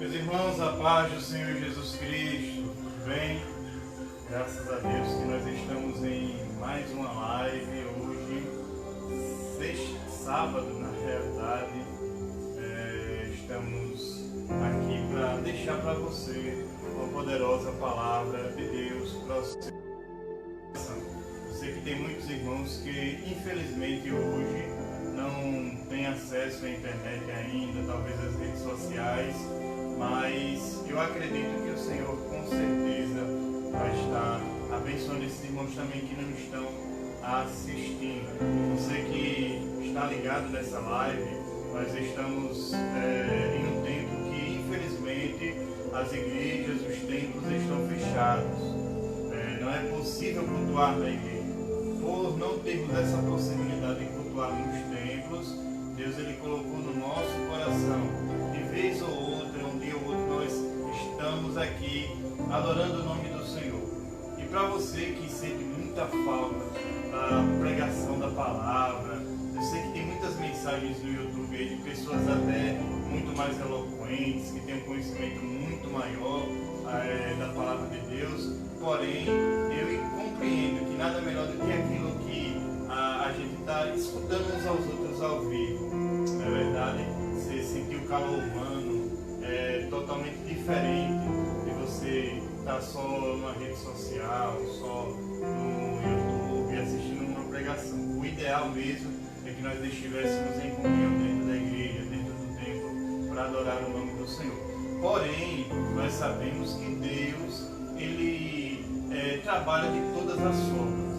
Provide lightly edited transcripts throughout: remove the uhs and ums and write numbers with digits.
Meus irmãos, a paz do Senhor Jesus Cristo, tudo bem? Graças a Deus que nós estamos em mais uma live hoje, sábado na realidade. Estamos aqui para deixar para você uma poderosa palavra de Deus para o seu coração. Eu sei que tem muitos irmãos que infelizmente hoje não têm acesso à internet ainda, talvez às redes sociais, mas eu acredito que o Senhor com certeza vai estar abençoando esses irmãos também que não estão assistindo. Você que está ligado nessa live, nós estamos em um tempo que infelizmente as igrejas, os templos estão fechados. Não é possível cultuar na igreja. Por não termos essa possibilidade de cultuar nos templos, Deus ele colocou no nosso coração, de vez ou outra, um dia ou outro, nós estamos aqui adorando o nome do Senhor. E para você que sente muita falta da pregação da palavra, eu sei que tem muitas mensagens no YouTube aí de pessoas até muito mais eloquentes, que têm um conhecimento muito maior da palavra de Deus, porém eu compreendo que nada melhor do que aquilo que a gente está escutando uns aos outros ao vivo. Na verdade, você sentir o calor humano é totalmente diferente de você estar só numa rede social, só no YouTube assistindo uma pregação. O ideal mesmo é que nós estivéssemos em comunhão dentro da igreja, dentro do templo, para adorar o nome do Senhor. Porém, nós sabemos que Deus, Ele trabalha de todas as formas,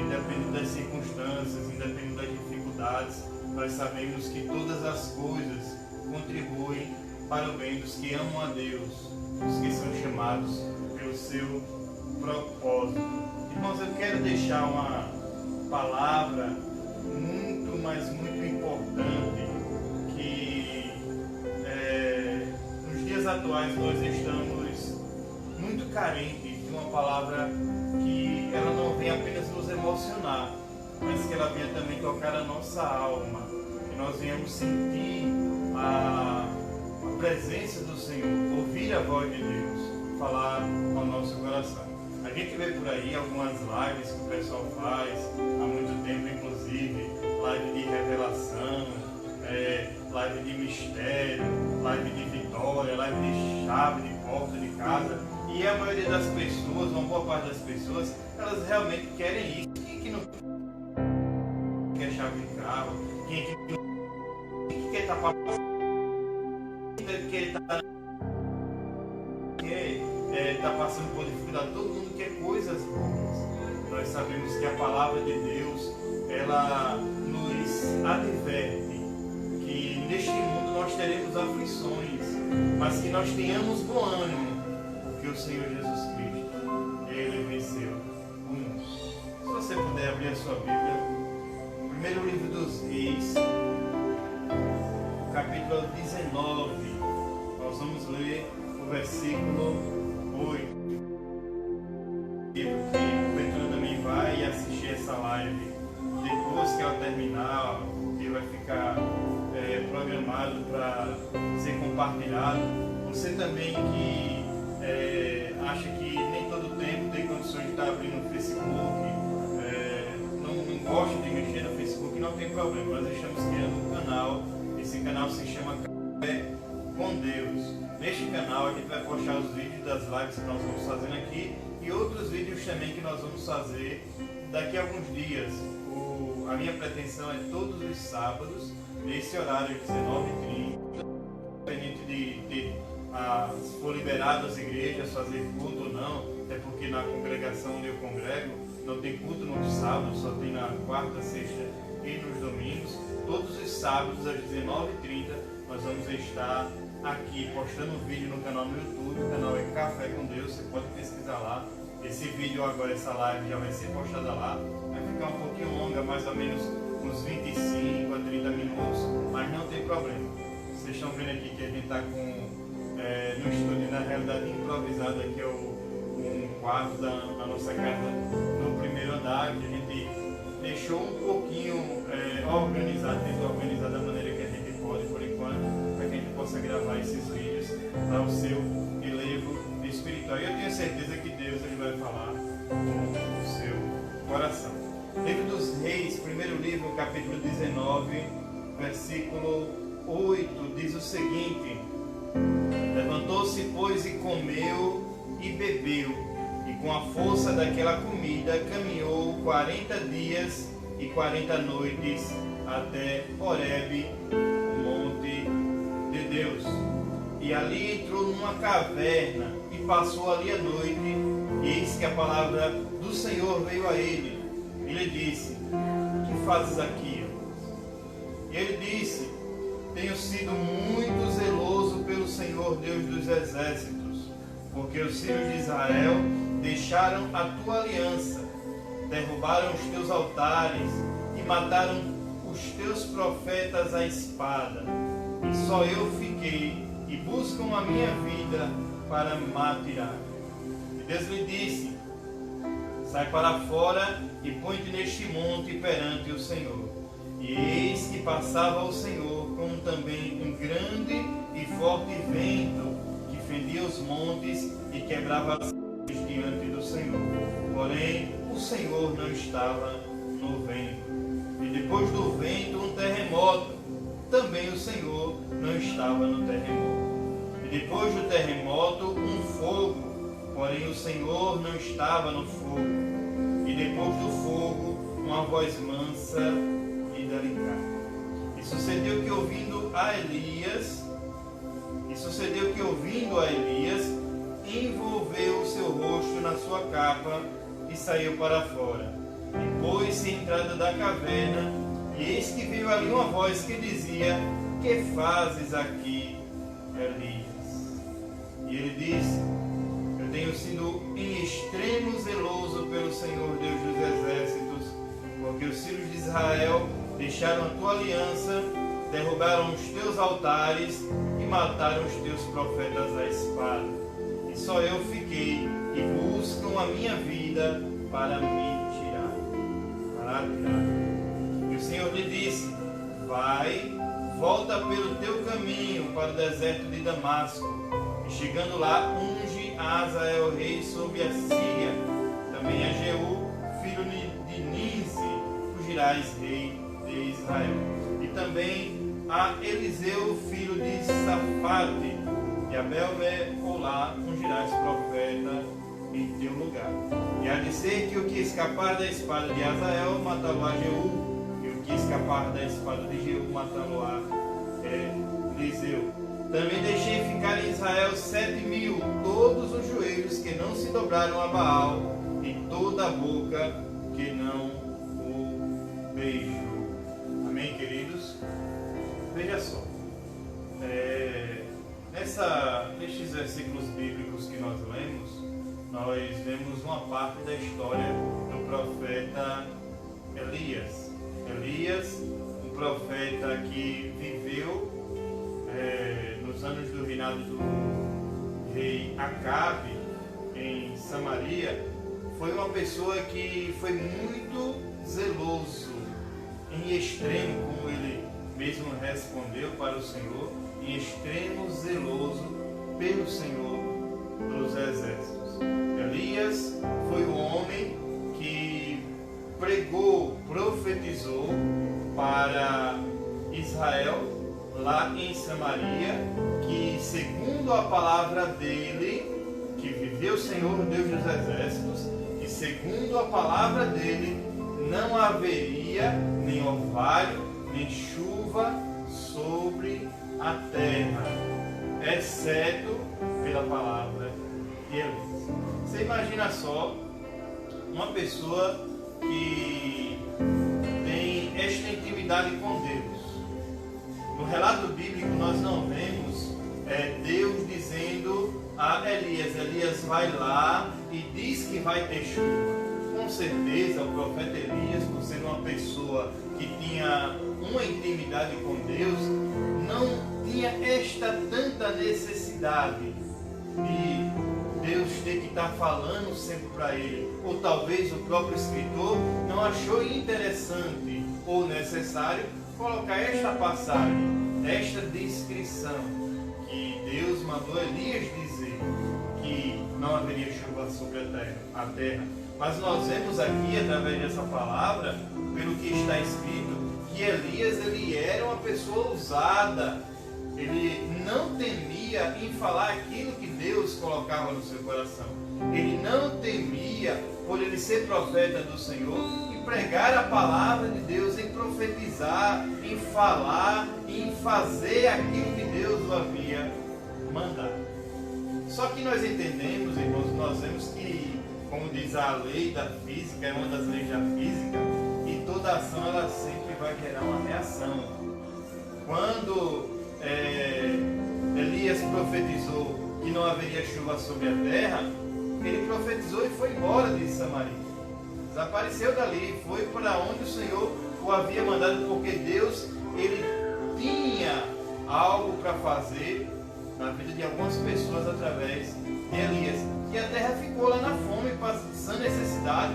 independente das circunstâncias, independente das dificuldades. Nós sabemos que todas as coisas contribuem para o bem dos que amam a Deus, dos que são chamados pelo seu propósito. Irmãos, eu quero deixar uma palavra muito, mas muito importante, que nos dias atuais nós estamos muito carentes de uma palavra que ela não vem apenas nos emocionar, mas que ela venha também tocar a nossa alma, que nós venhamos sentir a presença do Senhor, ouvir a voz de Deus falar ao nosso coração. A gente vê por aí algumas lives que o pessoal faz há muito tempo, inclusive live de revelação, live de mistério, live de vitória, live de chave de porta de casa, e a maioria das pessoas, uma boa parte das pessoas, elas realmente querem isso. Quem que não quer chave de carro? Quem que quer tapar? Quem está passando por dificuldade? Todo mundo quer coisas boas. Nós sabemos que a palavra de Deus, ela nos adverte que neste mundo nós teremos aflições, mas que nós tenhamos bom ânimo, porque o Senhor Jesus Cristo, Ele venceu o mundo. Se você puder abrir a sua Bíblia, primeiro livro dos Reis, capítulo 19, nós vamos ler o versículo 8. E o Pedro também vai assistir essa live depois que ela terminar, que vai ficar programado para ser compartilhado. Você também que acha que nem todo tempo tem condições de estar abrindo o Facebook, não gosta de mexer no Facebook, não tem problema. Nós estamos criando um canal. Esse canal se chama Café com Deus. Neste canal a gente vai postar os vídeos das lives que nós vamos fazendo aqui e outros vídeos também que nós vamos fazer daqui a alguns dias. A minha pretensão é todos os sábados, nesse horário de 19h30, independente de se for liberado as igrejas fazer culto ou não, até porque na congregação onde eu congrego não tem culto nos sábados, só tem na quarta, sexta e nos domingos. Todos os sábados às 19h30 nós vamos estar aqui postando um vídeo no canal no YouTube. O canal é Café com Deus, você pode pesquisar lá. Esse vídeo agora, essa live já vai ser postada lá, vai ficar um pouquinho longa, mais ou menos uns 25 a 30 minutos, mas não tem problema. Vocês estão vendo aqui que a gente está no estúdio, na realidade improvisado, aqui é um quarto da nossa casa no primeiro andar, que a gente deixou um pouquinho organizado, tentou organizar da maneira que a gente pode por enquanto, para que a gente possa gravar capítulo 19, versículo 8, diz o seguinte: levantou-se, pois, e comeu e bebeu, e com a força daquela comida caminhou 40 dias e 40 noites até Horebe, o monte de Deus. E ali entrou numa caverna e passou ali a noite, e eis que a palavra do Senhor veio a ele. E lhe disse: que fazes aqui? E ele disse: tenho sido muito zeloso pelo Senhor Deus dos exércitos, porque os filhos de Israel deixaram a tua aliança, derrubaram os teus altares e mataram os teus profetas à espada. E só eu fiquei, e buscam a minha vida para me matar. E Deus lhe disse: sai para fora e põe-te neste monte perante o Senhor. E eis que passava o Senhor com também um grande e forte vento que fendia os montes e quebrava as árvores diante do Senhor. Porém, o Senhor não estava no vento. E depois do vento, um terremoto. Também o Senhor não estava no terremoto. E depois do terremoto, um fogo. Porém, o Senhor não estava no fogo. E depois do fogo, uma voz mansa e delicada. E sucedeu que ouvindo a Elias, envolveu o seu rosto na sua capa e saiu para fora. E pôs-se à entrada da caverna, e eis que veio ali uma voz que dizia: que fazes aqui, Elias? E ele disse: eu tenho sido em extremo zeloso pelo Senhor Deus dos exércitos, porque os filhos de Israel deixaram a tua aliança, derrubaram os teus altares e mataram os teus profetas à espada. E só eu fiquei, e buscam a minha vida para me tirar. E o Senhor lhe disse: vai, volta pelo teu caminho para o deserto de Damasco, e chegando lá, unge a Azael rei sobre a Síria, também a Jeú, filho de Ninsi, fugirás rei de Israel. E também a Eliseu, filho de Safate, e a Belme-Olá, ungirás profeta em teu lugar. E há de ser que o que escapar da espada de Azael, matá-lo-á Jeú, e o que escapar da espada de Jeú, matá-lo-á Eliseu. Também deixei ficar em Israel 7.000, todos os joelhos que não se dobraram a Baal, e toda a boca que não o beijou. Amém, queridos? Veja só, nestes versículos bíblicos que nós lemos, nós vemos uma parte da história do profeta Elias. Elias, um profeta que viveu nos anos do reinado do rei Acabe em Samaria, foi uma pessoa que foi muito zeloso, em extremo, como ele mesmo respondeu para o Senhor, em extremo zeloso pelo Senhor dos exércitos. Elias foi o homem que pregou, profetizou para Israel, lá em Samaria, que segundo a palavra dele, que viveu o Senhor Deus dos exércitos, e segundo a palavra dele, não haveria nem orvalho, nem chuva sobre a terra, exceto pela palavra de Elias. Você imagina só uma pessoa que tem esta intimidade com Deus. No relato bíblico nós não vemos Deus dizendo a Elias: Elias, vai lá e diz que vai ter chuva. Com certeza o profeta Elias, por ser uma pessoa que tinha uma intimidade com Deus, não tinha esta tanta necessidade de Deus ter que estar falando sempre para ele. Ou talvez o próprio escritor não achou interessante ou necessário colocar esta passagem, esta descrição, que Deus mandou Elias dizer que não haveria chuva sobre a terra. Mas nós vemos aqui, através dessa palavra, pelo que está escrito, que Elias ele era uma pessoa ousada. Ele não temia em falar aquilo que Deus colocava no seu coração. Ele não temia, por ele ser profeta do Senhor, em pregar a palavra de Deus, em profetizar, em falar, em fazer aquilo que Deus o havia mandado. Só que nós entendemos, irmãos, nós vemos que, como diz a lei da física, é uma das leis da física, e toda ação ela sempre vai gerar uma reação. Quando Elias profetizou que não haveria chuva sobre a terra, ele profetizou e foi embora de Samaria. Desapareceu dali, foi para onde o Senhor o havia mandado, porque Deus ele tinha algo para fazer na vida de algumas pessoas através de Elias. E a terra ficou lá na fome, passando necessidade,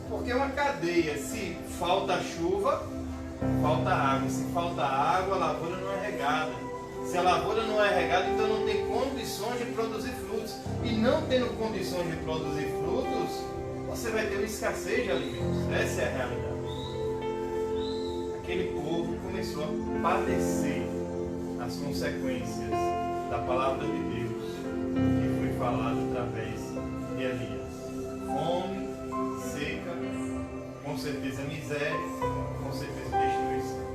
porque é uma cadeia. Se falta chuva, falta água. Se falta água, a lavoura não é regada. Se a lavoura não é regada, então não tem condições de produzir frutos. E não tendo condições de produzir frutos, você vai ter uma escassez de alimentos. Essa é a realidade. Aquele povo começou a padecer as consequências da palavra de Deus que foi falada através de Elias. Fome, seca, com certeza miséria, com certeza destruição.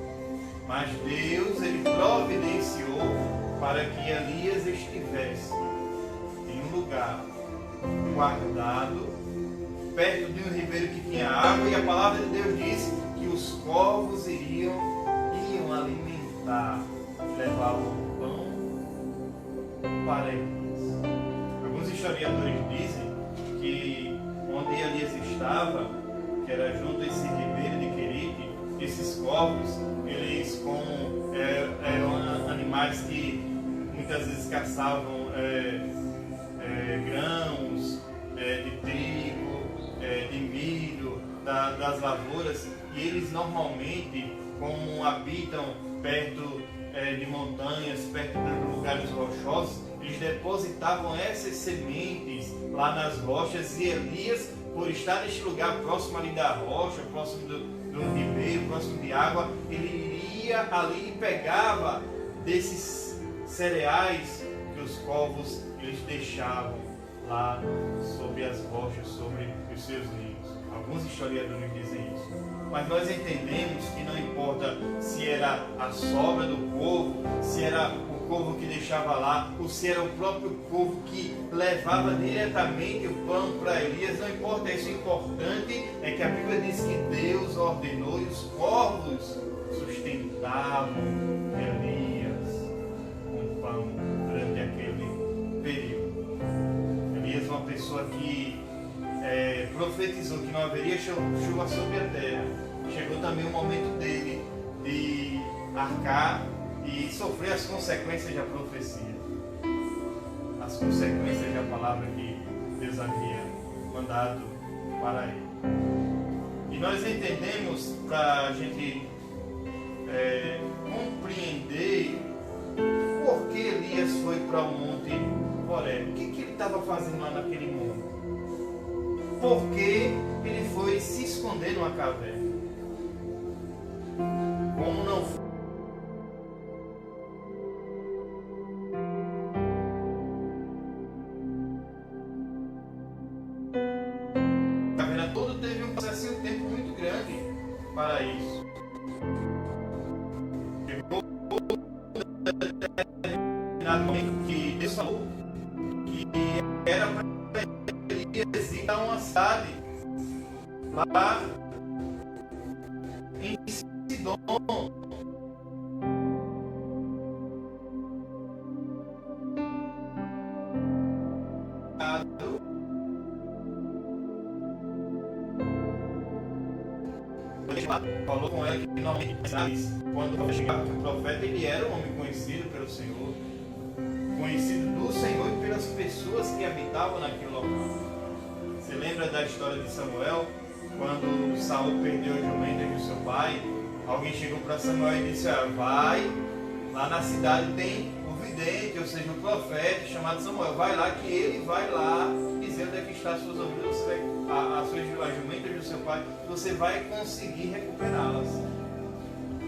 Mas Deus ele providenciou para que Elias estivesse em um lugar guardado, perto de um ribeiro que tinha água, e a palavra de Deus disse que os corvos iam alimentar, levar o pão para Elias. Alguns historiadores dizem que onde Elias estava, que era junto a esse ribeiro de Querite, esses corvos, eles eram animais que muitas vezes caçavam grãos de trigo, de milho, das lavouras, e eles normalmente, como habitam perto de montanhas, perto de lugares rochosos, eles depositavam essas sementes lá nas rochas, e Elias, por estar neste lugar próximo ali da rocha, próximo do ribeiro, próximo de água, ele ia ali e pegava desses cereais que os corvos eles deixavam lá sobre as rochas, sobre os seus ninhos. Alguns historiadores dizem isso. Mas nós entendemos que não importa se era a sobra do povo, se era o povo que deixava lá, ou se era o próprio povo que levava diretamente o pão para Elias, não importa isso. O importante é que a Bíblia diz que Deus ordenou e os corvos sustentavam Elias com pão durante aquele período. Elias, uma pessoa que profetizou que não haveria chuva sobre a terra, chegou também o momento dele de arcar e sofrer as consequências da profecia, as consequências da palavra que Deus havia mandado para ele. E nós entendemos, para a gente compreender por que Elias foi para o Monte Horebe. O que ele estava fazendo lá naquele monte? Por que ele foi se esconder numa caverna? Como não foi? A caverna toda teve um processo e um tempo muito grande para isso. Chegou um momento que Deus falou que era para Elias ir a uma cidade lá em Sidom. Falou com ela que finalmente, quando chegava o profeta, ele era um homem conhecido pelo Senhor, conhecido do Senhor e pelas pessoas que habitavam naquele local. Você lembra da história de Samuel? Quando Saul perdeu as jumentas de seu pai, alguém chegou para Samuel e disse: vai, lá na cidade tem o vidente, ou seja, o profeta chamado Samuel, vai lá que ele vai lá dizer onde é que está as suas ovelhas, as jumentas do seu pai, você vai conseguir recuperá-las.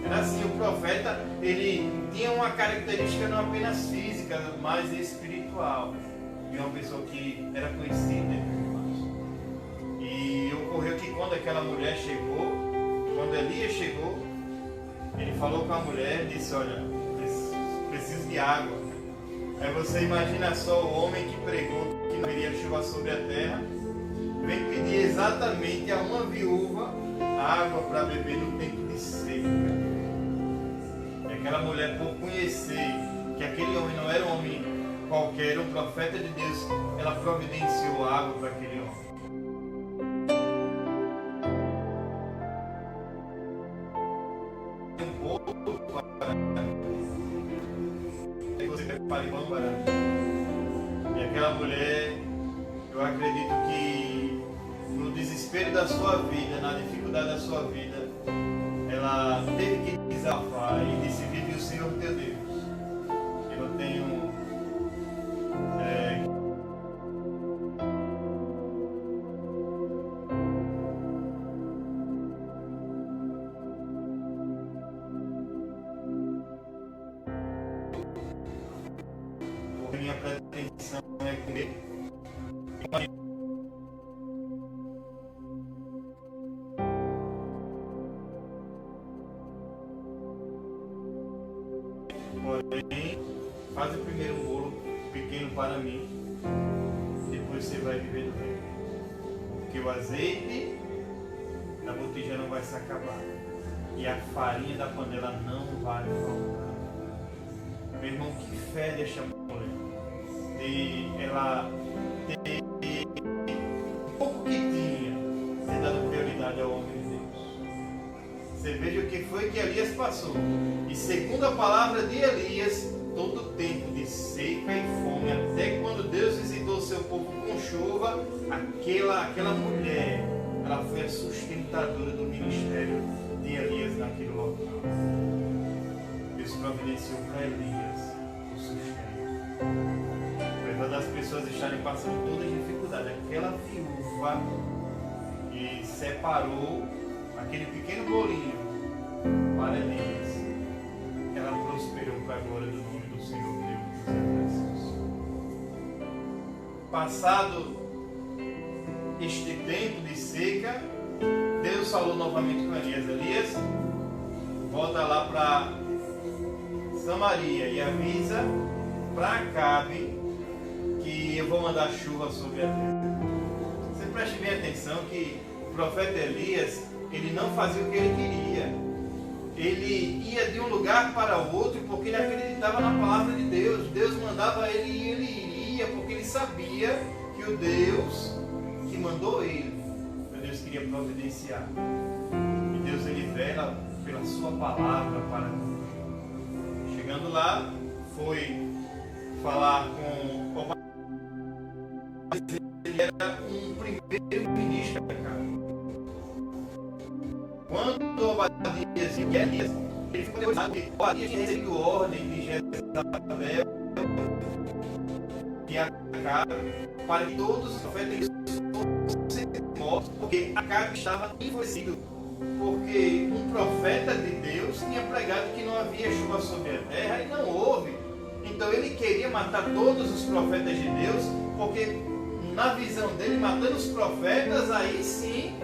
Era assim, o profeta, ele tinha uma característica não apenas física, mas espiritual. De uma pessoa que era conhecida entre os irmãos. E ocorreu que quando aquela mulher chegou, quando Elias chegou, ele falou com a mulher e disse: olha, preciso de água. Aí você imagina só o homem que pregou que não haveria chuva sobre a terra, vem pedir exatamente a uma viúva água para beber no tempo de seca. E aquela mulher, por conhecer que aquele homem não era um homem qualquer, um profeta de Deus, ela providenciou água para aquele homem. Um pouco para você prepare pão para mim. E aquela mulher, eu acredito que no desespero da sua vida, na dificuldade da sua vida, ela teve que desabafar e disse: vive o Senhor teu Deus. Eu tenho minha pretensão é comer. Porém, faz primeiro um bolo pequeno para mim, depois você vai viver do reino. Porque o azeite da botija não vai se acabar e a farinha da panela não vai faltar. Meu irmão, que fé deixa a mulher de ela ter um pouco que tinha, ter dado prioridade ao homem de Deus. Você veja o que foi que Elias passou. E segundo a palavra de Elias, todo o tempo de seca e fome, até quando Deus visitou o seu povo com chuva, aquela mulher, ela foi a sustentadora do ministério de Elias naquele local. Deus providenciou para Elias o sustento. Apesar das pessoas estarem passando toda a dificuldade, aquela viúva que separou aquele pequeno bolinho para Elias, ela prosperou para a glória do nome do Senhor Deus dos Exércitos. Passado este tempo de seca, Deus falou novamente com Elias: Elias, volta lá para Samaria e avisa para Acabe que eu vou mandar chuva sobre a terra. Você preste bem atenção que o profeta Elias, ele não fazia o que ele queria. Ele ia de um lugar para o outro porque ele acreditava na palavra de Deus. Deus mandava ele e ele iria porque ele sabia que o Deus que mandou ele, Deus queria providenciar. E Deus, ele vela pela sua palavra para nós. Chegando lá, foi falar com Obadias. Ele era um primeiro-ministro da casa. Quando Obadias e Elias, ele ficou depois que Obadias tinha recebido ordem de Jezabel e Acabe para que todos os profetas fossem mortos, porque Acabe estava enfurecido, porque um profeta de Deus tinha pregado que não havia chuva sobre a terra e não houve. Então ele queria matar todos os profetas de Deus, porque na visão dele, matando os profetas, aí sim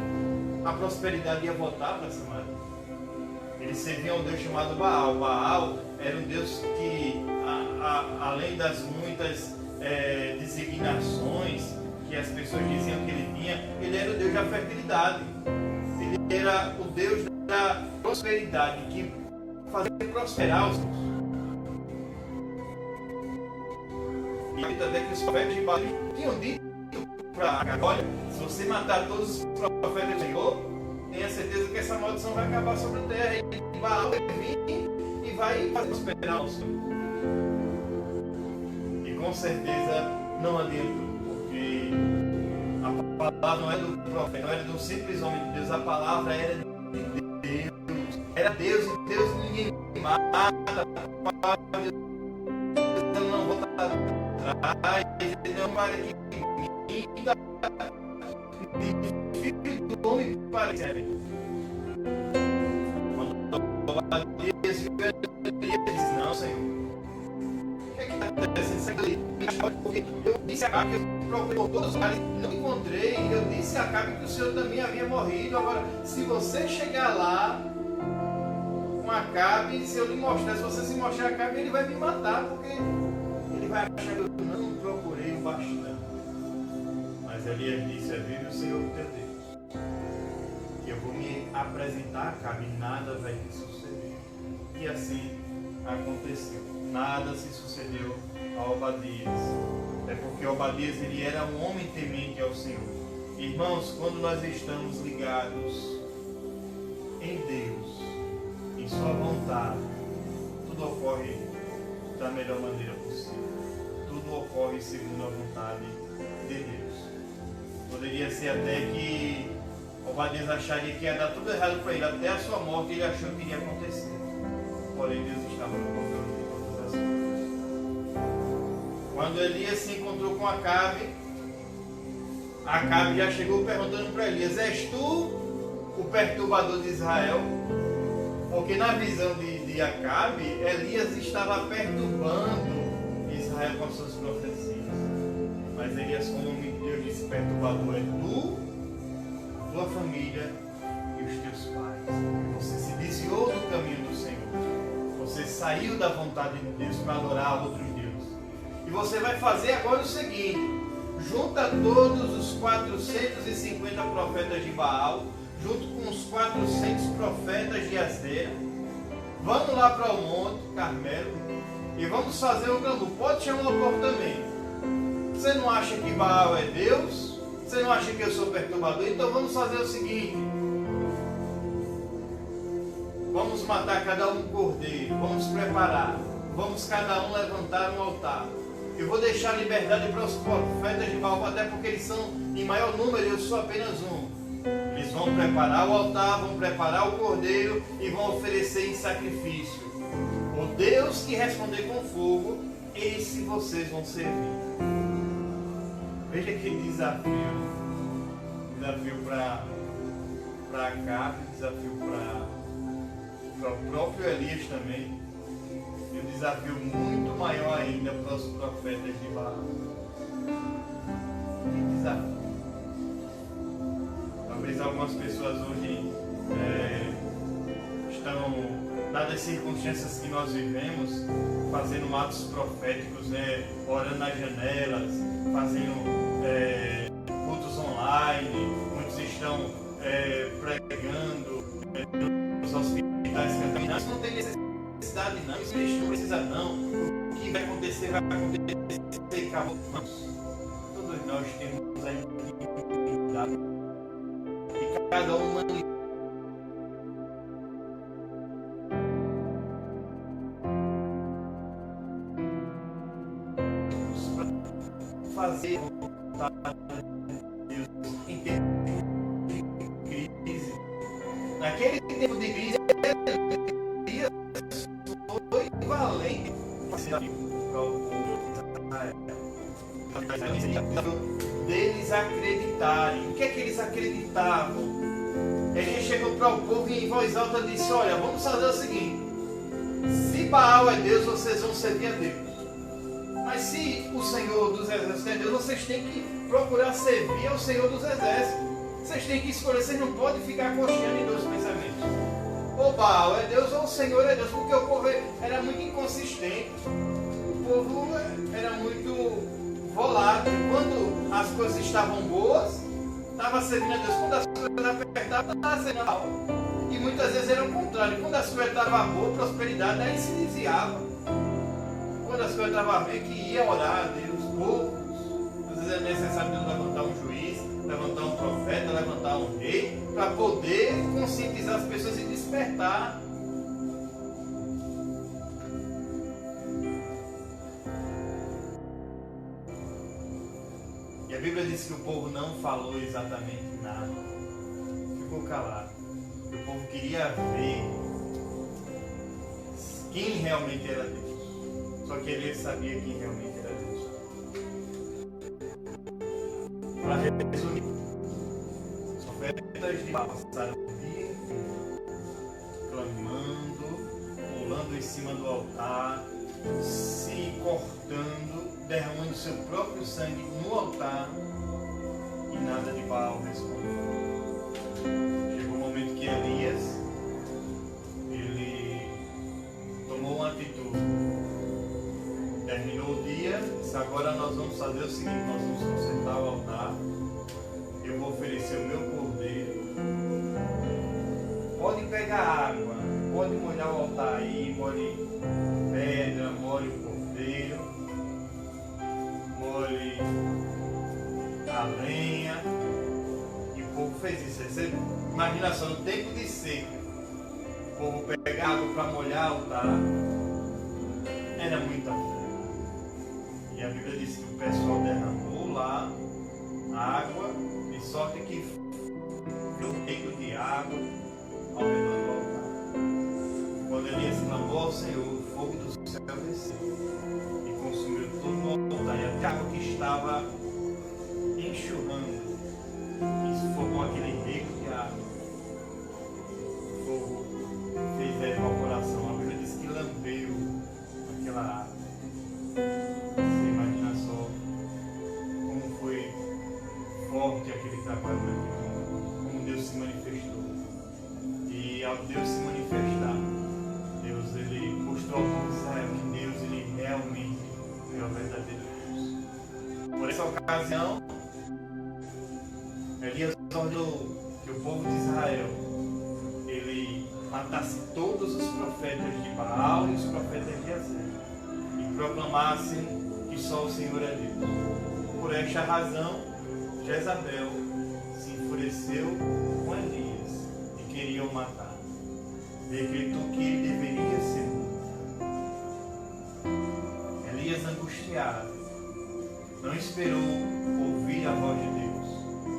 a prosperidade ia voltar para Samaria. Ele servia um Deus chamado Baal. Baal era um Deus que, além das muitas designações que as pessoas diziam que ele tinha, ele era o Deus da fertilidade. Ele era o Deus da prosperidade, que fazia prosperar os outros. E até que os profetas de Baal tinham dito para Acabe: olha, se você matar todos os profetas do Senhor, tenha certeza que essa maldição vai acabar sobre a terra. E Baal vai vir e vai fazer prosperar o Senhor. E com certeza não adiantou, porque a palavra não era do profeta, não era de um simples homem de Deus, a palavra era de Deus. Era Deus, e Deus ninguém mata. Deus não volta atrás, ele não para que filho do homem para quando Obadias viu Elias e disse: não, Senhor, o que é que está acontecendo? Porque eu disse a Acabe que eu procurei por todos os lugares, não encontrei. Eu disse a Acabe que o Senhor também havia morrido. Agora, se você chegar lá com Acabe, se eu lhe mostrar, se você se mostrar a Acabe, ele vai me matar, porque ele vai achar que eu não procurei o bastante. Mas Elias disse: vive o Senhor teu Deus, que eu vou me apresentar a Acabe e nada vai lhe suceder. E assim aconteceu. Nada se sucedeu a Obadias. É porque Obadias ele era um homem temente ao Senhor. Irmãos, quando nós estamos ligados em Deus, em sua vontade, tudo ocorre da melhor maneira possível. Tudo ocorre segundo a vontade de Deus. Poderia ser até que Obadias acharia que ia dar tudo errado para ele, até a sua morte ele achou que iria acontecer. Porém, Deus estava no controle de todas as coisas. Quando Elias se encontrou com Acabe, Acabe já chegou perguntando para Elias: és tu o perturbador de Israel? Porque na visão de Acabe, Elias estava perturbando Israel com as suas profecias. Mas Elias, como Deus disse, perturbador é tu, tua família e os teus pais. Você se desviou do caminho do Senhor. Você saiu da vontade de Deus para adorar outros deuses. E você vai fazer agora o seguinte: junta todos os 450 profetas de Baal, junto com os 400 profetas de Asera. Vamos lá para o Monte Carmelo e vamos fazer um clamor. Pode chamar o povo também. Você não acha que Baal é Deus? Você não acha que eu sou perturbador? Então vamos fazer o seguinte: vamos matar cada um cordeiro, vamos preparar, vamos cada um levantar um altar. Eu vou deixar liberdade para os profetas de Baal, até porque eles são em maior número e eu sou apenas um. Eles vão preparar o altar, vão preparar o cordeiro e vão oferecer em sacrifício. O Deus que responder com fogo, esse vocês vão servir. Veja que desafio para Acabe, desafio para o próprio Elias também. E um desafio muito maior ainda para os profetas de Baal. Que desafio. Talvez algumas pessoas hoje estão, dadas as circunstâncias que nós vivemos, fazendo atos proféticos, orando nas janelas, fazendo cultos online, muitos estão pregando nos hospitais contaminados. Não tem necessidade não, isso não precisa não. O que vai acontecer, e acabou. Todos nós temos a intimidade. E cada um fazer vontade de Deus em tempo de crise. Naquele tempo de crise, Elias foi valente deles acreditarem. O que é que eles acreditavam? Ele chegou para o povo e em voz alta disse: olha, vamos fazer o seguinte: se Baal é Deus, vocês vão servir a Deus. Mas se o Senhor dos Exércitos é Deus, vocês têm que procurar servir ao Senhor dos Exércitos. Vocês têm que escolher, vocês não podem ficar cocheando em dois pensamentos. Ou Baal é Deus ou o Senhor é Deus, porque o povo era muito inconsistente. O povo era muito volátil. Quando as coisas estavam boas, estava servindo a Deus. Quando as coisas apertavam, estava servindo a Baal. E muitas vezes era o contrário. Quando as coisas estavam boas, prosperidade, aí se desviava. Quando as coisas estavam bem, que ia orar a Deus, poucos. Às vezes é necessário Deus levantar um juiz, levantar um profeta, levantar um rei, para poder conscientizar as pessoas e despertar. E a Bíblia diz que o povo não falou exatamente nada, ficou calado. O povo queria ver quem realmente era Deus. Só que ele sabia quem realmente era Deus. Para resumir, os profetas de Baal passaram o dia clamando rolando em cima do altar, se cortando, derramando seu próprio sangue no altar, e nada de Baal respondeu. Chegou o momento que Elias, ele tomou uma atitude. Terminou o dia, disse: agora nós vamos fazer o seguinte, nós vamos consertar o altar, eu vou oferecer o meu cordeiro. Pode pegar água, pode molhar o altar aí, molhe pedra, molhe o cordeiro, molhe a lenha. E o povo fez isso. Você imagina só, no tempo de seca, o povo pegar água para molhar o altar, era muita fé. E a Bíblia diz que o pessoal derramou lá água, de sorte que foi um reino de água ao redor do altar. Quando Elias clamou ao Senhor, o fogo do céu desceu e consumiu todo o altar, e até a água que estava enxurrando, isso formou aquele rego de água. O fogo fez a evaporação. A Bíblia diz que lambeu aquela água. Você imagina só como foi forte aquele trabalho daquele mundo, como Deus se manifestou. E ao Deus se manifestar, Deus ele mostrou ao Israel que Deus ele realmente é o verdadeiro Deus. Por essa ocasião, Elias ordenou que o povo de Israel ele matasse todos os profetas de Baal e os profetas de Azer e proclamassem que só o Senhor é Deus. Por esta razão, Jezabel se enfureceu com Elias e queria o matar. Decretou que ele deveria ser morto. Elias, angustiado, não esperou ouvir a voz de Deus.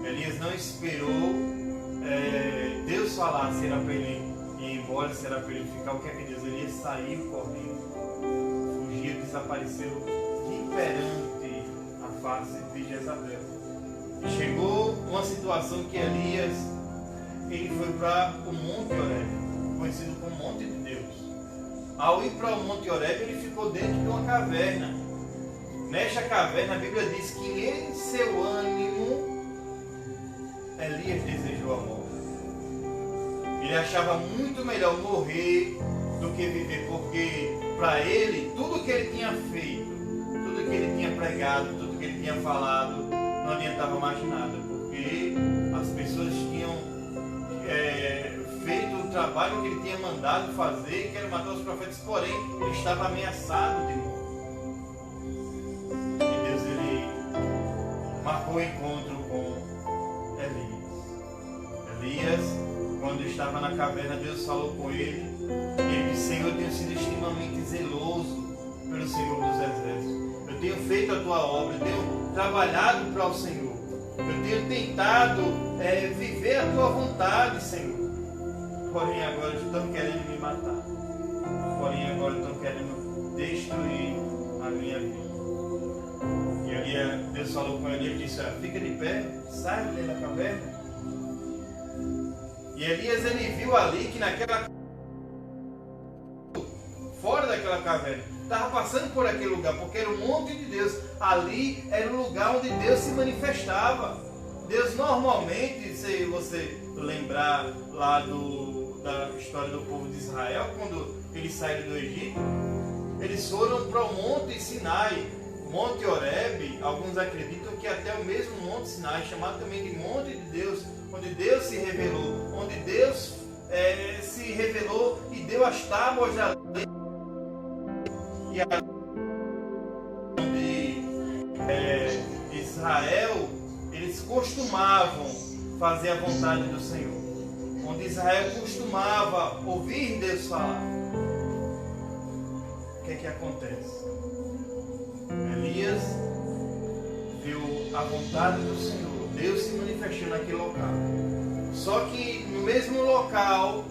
Elias não esperou Deus falar se era para ele ir embora, se era para ele ficar. O que é que Deus? Elias saiu correndo, fugiu, desapareceu de perante a face de Jezabel. Chegou uma situação que Elias ele foi para o Monte Horebe, conhecido como Monte de Deus. Ao ir para o Monte Horebe, ele ficou dentro de uma caverna. Nesta caverna, a Bíblia diz que em seu ânimo, Elias desejou a morte. Ele achava muito melhor morrer do que viver, porque para ele, tudo que ele tinha feito, tudo que ele tinha pregado, tudo que ele tinha falado, não adiantava mais nada, porque as pessoas tinham feito o trabalho que ele tinha mandado fazer, que era matar os profetas, porém ele estava ameaçado de morte. E Deus ele marcou o encontro com Elias, quando estava na caverna, Deus falou com ele, e ele disse: Senhor, eu tenho sido extremamente zeloso pelo Senhor dos Exércitos. Eu tenho feito a tua obra, eu tenho trabalhado para o Senhor. Eu tenho tentado viver a tua vontade, Senhor. Porém agora estão querendo me matar. Porém agora estão querendo destruir a minha vida. E ali Deus falou com ele e disse: fica de pé, sai dentro da caverna. E Elias ele viu ali que fora daquela caverna, estava passando por aquele lugar, porque era o monte de Deus. Ali era o lugar onde Deus se manifestava. Deus normalmente, se você lembrar lá da história do povo de Israel, quando eles saíram do Egito, eles foram para o Monte Sinai, Monte Horebe. Alguns acreditam que até o mesmo Monte Sinai, chamado também de Monte de Deus, onde Deus se revelou, onde Deus se revelou e deu as tábuas da lei. E onde Israel, eles costumavam fazer a vontade do Senhor, onde Israel costumava ouvir Deus falar. O que é que acontece? Elias viu a vontade do Senhor, Deus se manifestou naquele local. Só que no mesmo local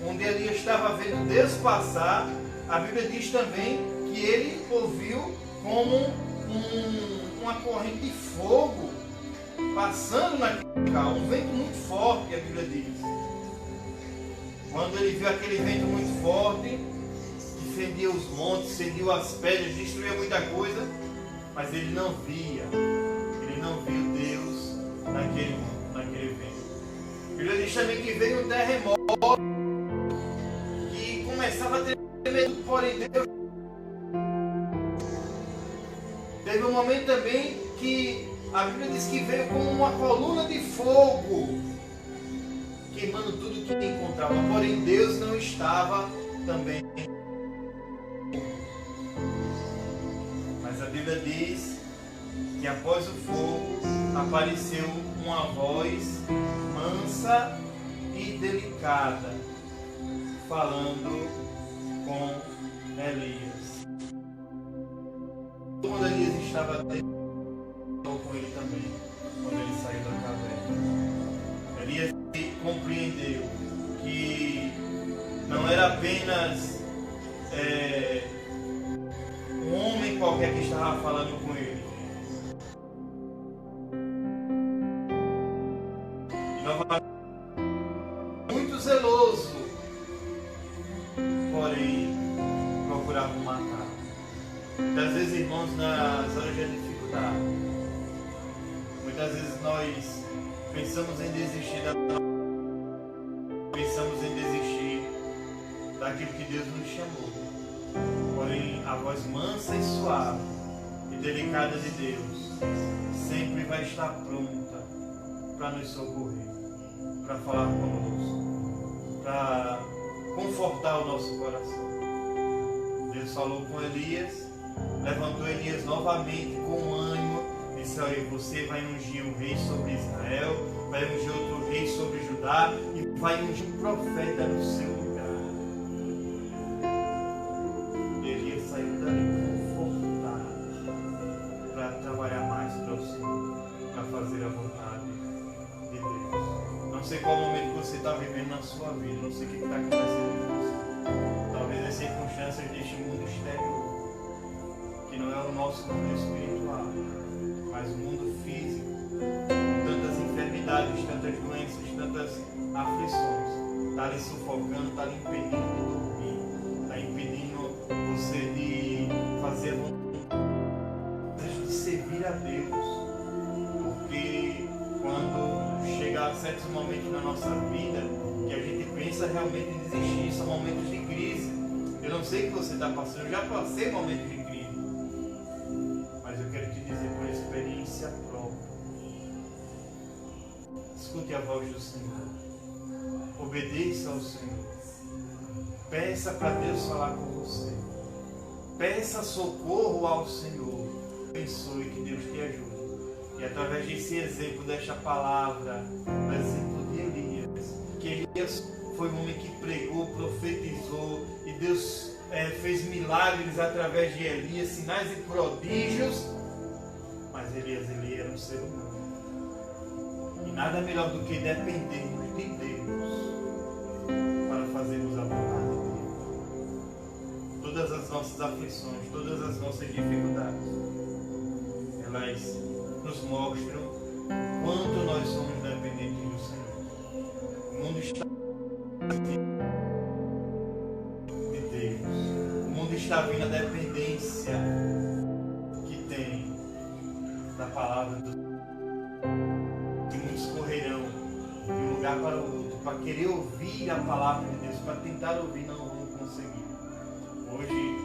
onde Elias estava vendo Deus passar, a Bíblia diz também que ele ouviu como uma corrente de fogo passando naquele local, um vento muito forte, a Bíblia diz. Quando ele viu aquele vento muito forte, fendia os montes, fendia as pedras, destruía muita coisa, mas ele não viu Deus naquele evento. A Bíblia diz também que veio um terremoto que começava a tremer, porém Deus. Teve um momento também que a Bíblia diz que veio como uma coluna de fogo, queimando tudo que encontrava, porém Deus não estava também. Mas a Bíblia diz que após o fogo apareceu uma voz mansa e delicada, falando com Elias. Quando Elias estava dentro, com ele também, quando ele saiu da caverna. Elias compreendeu que não era apenas um homem qualquer que estava falando com ele. E novamente, muito zeloso, porém procurava matar. Muitas vezes, irmãos, nas horas de dificuldade, muitas vezes nós pensamos em desistir daquilo que Deus nos chamou. Porém, a voz mansa e suave e delicada de Deus sempre vai estar pronta para nos socorrer, para falar conosco, para confortar o nosso coração. Deus falou com Elias, levantou Elias novamente com ânimo, disse: olha, você vai ungir um rei sobre Israel, vai ungir outro rei sobre Judá e vai ungir um profeta no seu lugar. Elias saiu dali confortado para trabalhar mais para o Senhor, para fazer a vontade de Deus. Não sei qual momento você está vivendo na sua vida, não sei o que está acontecendo com você. Talvez as circunstâncias deste mundo exterior, que não é o nosso mundo espiritual, mas o mundo físico, com tantas enfermidades, tantas doenças, tantas aflições, está lhe sufocando, está lhe impedindo de dormir, está impedindo você de fazer a vontade de servir a Deus. Porque quando chega certos momentos na nossa vida que a gente pensa realmente em desistir, são momentos de crise. Eu não sei o que você está passando, eu já passei momentos de crise, mas eu quero te dizer por experiência própria: escute a voz do Senhor, obedeça ao Senhor, peça para Deus falar com você, peça socorro ao Senhor, abençoe, que Deus te ajude. E através desse exemplo, desta palavra, o exemplo de Elias, que Elias foi um homem que pregou, profetizou, e Deus fez milagres através de Elias, sinais e prodígios, mas Elias, ele era um ser humano. E nada melhor do que dependermos de Deus para fazermos a vontade de Deus. Todas as nossas aflições, todas as nossas dificuldades, elas nos mostram quanto nós somos dependentes do Senhor. O mundo está de Deus. O mundo está vendo a dependência que tem da palavra do Senhor. E muitos correrão de um lugar para o outro para querer ouvir a palavra de Deus, para tentar ouvir, não vão conseguir. Hoje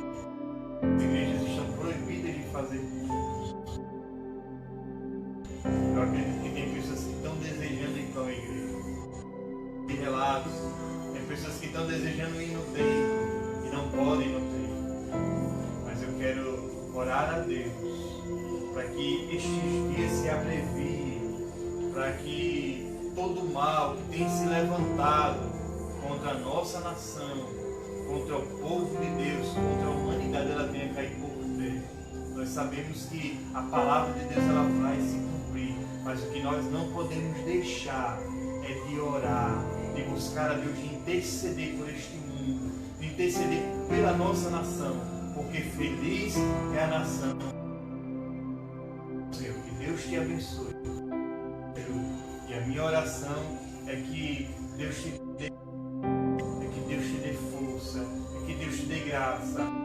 as igrejas estão proibidas de fazer isso. Eu acredito que tem pessoas que estão desejando ir para uma igreja. Tem relatos, tem pessoas que estão desejando ir no templo e não podem ir no templo. Mas eu quero orar a Deus para que estes dias se abreviem, para que todo o mal que tem se levantado contra a nossa nação, contra o povo de Deus, contra a humanidade, ela tenha caído por terra. Nós sabemos que a palavra de Deus ela vai se cumprir, mas o que nós não podemos deixar é de orar, de buscar a Deus, de interceder por este mundo, de interceder pela nossa nação, porque feliz é a nação. Senhor, que Deus te abençoe. E a minha oração que Deus te dê força, é que Deus te dê graça. graça.